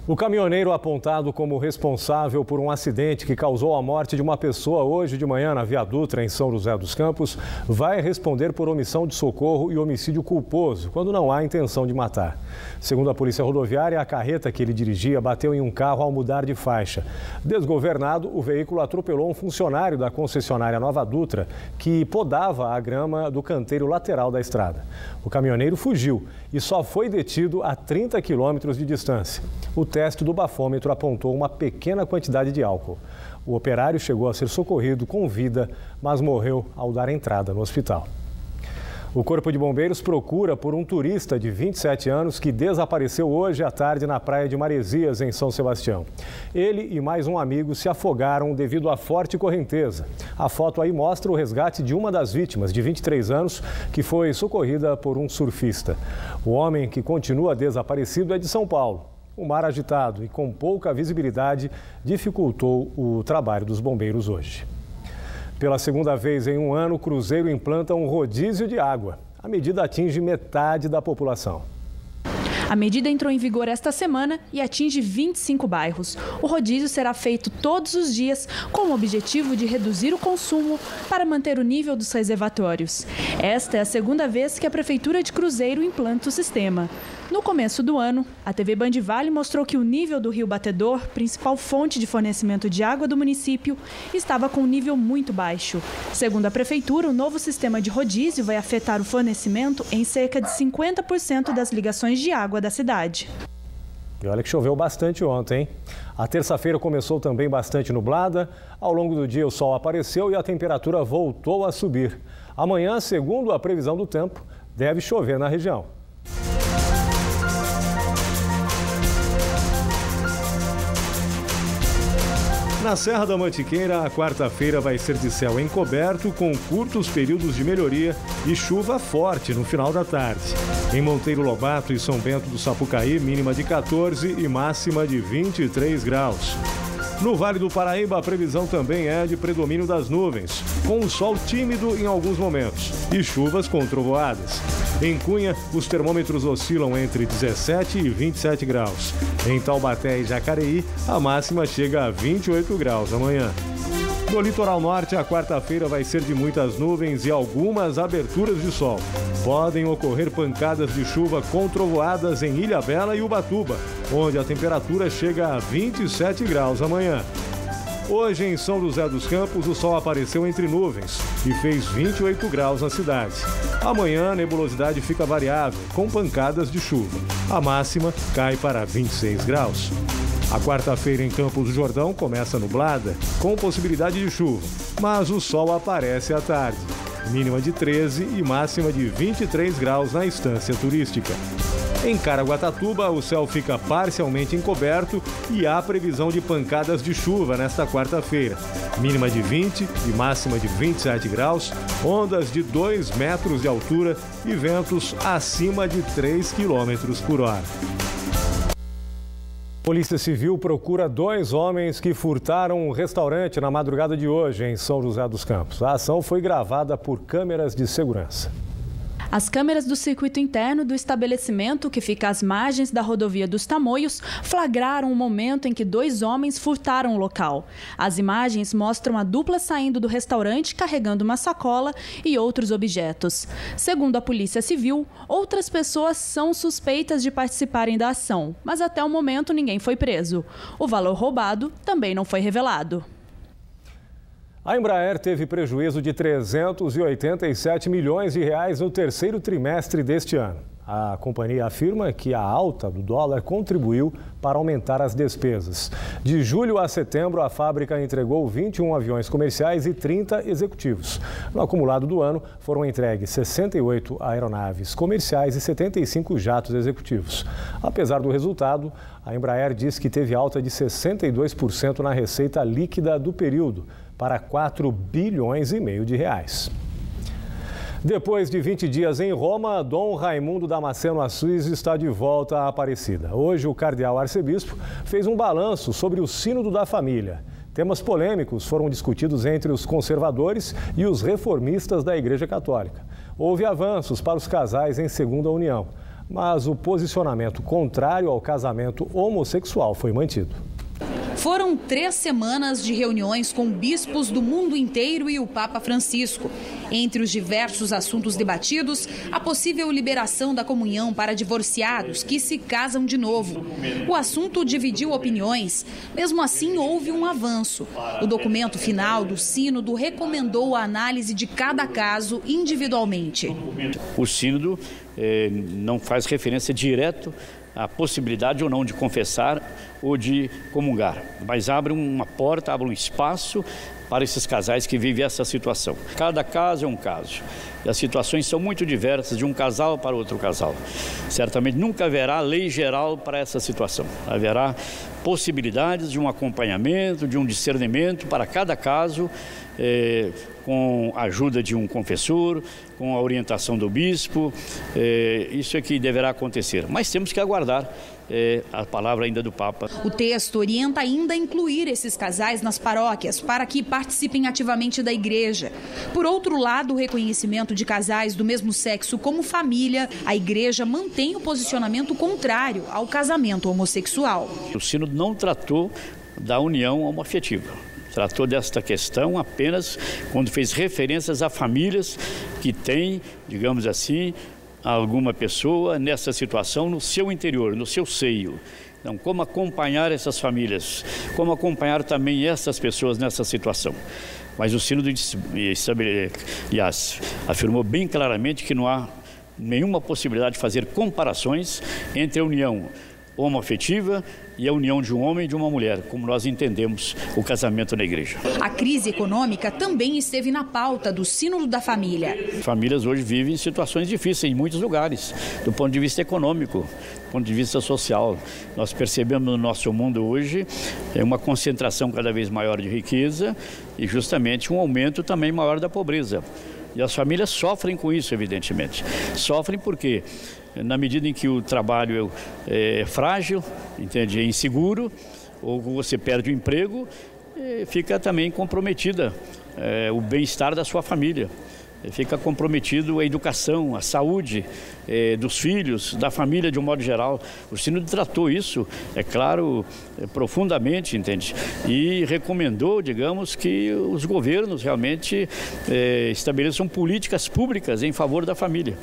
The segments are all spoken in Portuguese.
O caminhoneiro apontado como responsável por um acidente que causou a morte de uma pessoa hoje de manhã na Via Dutra, em São José dos Campos, vai responder por omissão de socorro e homicídio culposo, quando não há intenção de matar. Segundo a Polícia Rodoviária, a carreta que ele dirigia bateu em um carro ao mudar de faixa. Desgovernado, o veículo atropelou um funcionário da concessionária Nova Dutra, que podava a grama do canteiro lateral da estrada. O caminhoneiro fugiu e só foi detido a 30 quilômetros de distância. O teste do bafômetro apontou uma pequena quantidade de álcool. O operário chegou a ser socorrido com vida, mas morreu ao dar entrada no hospital. O Corpo de Bombeiros procura por um turista de 27 anos que desapareceu hoje à tarde na praia de Maresias, em São Sebastião. Ele e mais um amigo se afogaram devido à forte correnteza. A foto aí mostra o resgate de uma das vítimas, de 23 anos, que foi socorrida por um surfista. O homem que continua desaparecido é de São Paulo. O mar agitado e com pouca visibilidade dificultou o trabalho dos bombeiros hoje. Pela segunda vez em um ano, o Cruzeiro implanta um rodízio de água. A medida atinge metade da população. A medida entrou em vigor esta semana e atinge 25 bairros. O rodízio será feito todos os dias com o objetivo de reduzir o consumo para manter o nível dos reservatórios. Esta é a segunda vez que a Prefeitura de Cruzeiro implanta o sistema. No começo do ano, a TV Band Vale mostrou que o nível do Rio Batedor, principal fonte de fornecimento de água do município, estava com um nível muito baixo. Segundo a Prefeitura, o novo sistema de rodízio vai afetar o fornecimento em cerca de 50% das ligações de água da cidade. E olha que choveu bastante ontem, hein? A terça-feira começou também bastante nublada. Ao longo do dia o sol apareceu e a temperatura voltou a subir. Amanhã, segundo a previsão do tempo, deve chover na região. Na Serra da Mantiqueira, a quarta-feira vai ser de céu encoberto, com curtos períodos de melhoria e chuva forte no final da tarde. Em Monteiro Lobato e São Bento do Sapucaí, mínima de 14 e máxima de 23 graus. No Vale do Paraíba, a previsão também é de predomínio das nuvens, com o sol tímido em alguns momentos e chuvas com trovoadas. Em Cunha, os termômetros oscilam entre 17 e 27 graus. Em Taubaté e Jacareí, a máxima chega a 28 graus amanhã. No litoral norte, a quarta-feira vai ser de muitas nuvens e algumas aberturas de sol. Podem ocorrer pancadas de chuva com trovoadas em Ilhabela e Ubatuba, onde a temperatura chega a 27 graus amanhã. Hoje, em São José dos Campos, o sol apareceu entre nuvens e fez 28 graus na cidade. Amanhã, a nebulosidade fica variável, com pancadas de chuva. A máxima cai para 26 graus. A quarta-feira em Campos do Jordão começa nublada, com possibilidade de chuva, mas o sol aparece à tarde. Mínima de 13 e máxima de 23 graus na estância turística. Em Caraguatatuba, o céu fica parcialmente encoberto e há previsão de pancadas de chuva nesta quarta-feira. Mínima de 20 e máxima de 27 graus, ondas de 2 metros de altura e ventos acima de 3 quilômetros por hora. Polícia Civil procura 2 homens que furtaram um restaurante na madrugada de hoje em São José dos Campos. A ação foi gravada por câmeras de segurança. As câmeras do circuito interno do estabelecimento, que fica às margens da rodovia dos Tamoios, flagraram o momento em que 2 homens furtaram o local. As imagens mostram a dupla saindo do restaurante carregando uma sacola e outros objetos. Segundo a Polícia Civil, outras pessoas são suspeitas de participarem da ação, mas até o momento ninguém foi preso. O valor roubado também não foi revelado. A Embraer teve prejuízo de 387 milhões de reais no terceiro trimestre deste ano. A companhia afirma que a alta do dólar contribuiu para aumentar as despesas. De julho a setembro, a fábrica entregou 21 aviões comerciais e 30 executivos. No acumulado do ano, foram entregues 68 aeronaves comerciais e 75 jatos executivos. Apesar do resultado, a Embraer diz que teve alta de 62% na receita líquida do período, para 4,5 bilhões de reais. Depois de 20 dias em Roma, Dom Raimundo Damasceno Assis está de volta à Aparecida. Hoje, o cardeal arcebispo fez um balanço sobre o Sínodo da Família. Temas polêmicos foram discutidos entre os conservadores e os reformistas da Igreja Católica. Houve avanços para os casais em segunda união. mas o posicionamento contrário ao casamento homossexual foi mantido. Foram 3 semanas de reuniões com bispos do mundo inteiro e o Papa Francisco. Entre os diversos assuntos debatidos, a possível liberação da comunhão para divorciados que se casam de novo. O assunto dividiu opiniões, mesmo assim houve um avanço. O documento final do Sínodo recomendou a análise de cada caso individualmente. O Sínodo não faz referência direto à possibilidade ou não de confessar ou de comungar, mas abre uma porta, abre um espaço para esses casais que vivem essa situação. Cada caso é um caso. E as situações são muito diversas de um casal para outro casal. Certamente nunca haverá lei geral para essa situação. Haverá possibilidades de um acompanhamento, de um discernimento para cada caso, com a ajuda de um confessor, com a orientação do bispo. Isso é que deverá acontecer. Mas temos que aguardar a palavra ainda do Papa. O texto orienta ainda a incluir esses casais nas paróquias para que participem ativamente da igreja. Por outro lado, o reconhecimento de casais do mesmo sexo como família, a igreja mantém o posicionamento contrário ao casamento homossexual. O Sínodo não tratou da união homoafetiva. Tratou desta questão apenas quando fez referências a famílias que têm, digamos assim, alguma pessoa nessa situação no seu interior, no seu seio. Então, como acompanhar essas famílias? Como acompanhar também essas pessoas nessa situação? Mas o Sínodo afirmou bem claramente que não há nenhuma possibilidade de fazer comparações entre a união homoafetiva e a união de um homem e de uma mulher, como nós entendemos o casamento na igreja. A crise econômica também esteve na pauta do Sínodo da Família. Famílias hoje vivem situações difíceis em muitos lugares, do ponto de vista econômico, do ponto de vista social. Nós percebemos no nosso mundo hoje uma concentração cada vez maior de riqueza e justamente um aumento também maior da pobreza. E as famílias sofrem com isso, evidentemente. Sofrem porque, na medida em que o trabalho é frágil, entende? É inseguro, ou você perde o emprego, fica também comprometida o bem-estar da sua família. Fica comprometido a educação, a saúde dos filhos, da família de um modo geral. O Sínodo tratou isso, é claro, profundamente, entende? E recomendou, digamos, que os governos realmente estabeleçam políticas públicas em favor da família.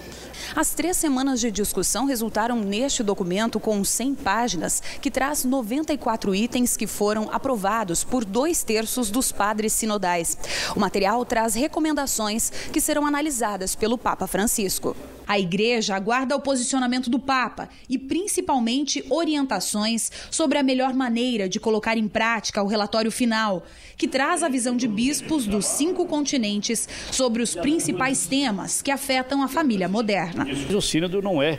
As 3 semanas de discussão resultaram neste documento com 100 páginas, que traz 94 itens que foram aprovados por 2/3 dos padres sinodais. O material traz recomendações que serão analisadas pelo Papa Francisco. A igreja aguarda o posicionamento do Papa e, principalmente, orientações sobre a melhor maneira de colocar em prática o relatório final, que traz a visão de bispos dos 5 continentes sobre os principais temas que afetam a família moderna. O Sínodo não é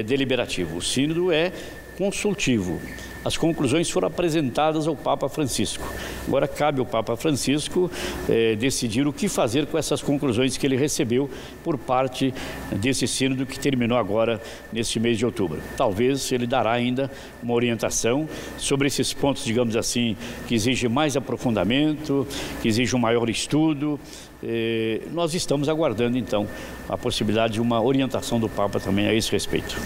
deliberativo, o Sínodo é consultivo. As conclusões foram apresentadas ao Papa Francisco. Agora cabe ao Papa Francisco decidir o que fazer com essas conclusões que ele recebeu por parte desse sínodo que terminou agora neste mês de outubro. Talvez ele dará ainda uma orientação sobre esses pontos, digamos assim, que exigem mais aprofundamento, que exigem um maior estudo. Nós estamos aguardando, então, a possibilidade de uma orientação do Papa também a esse respeito.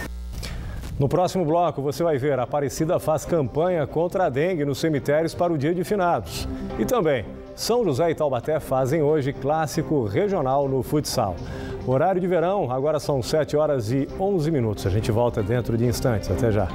No próximo bloco, você vai ver a Aparecida faz campanha contra a dengue nos cemitérios para o Dia de Finados. E também, São José e Taubaté fazem hoje clássico regional no futsal. Horário de verão, agora são 7h11. A gente volta dentro de instantes. Até já.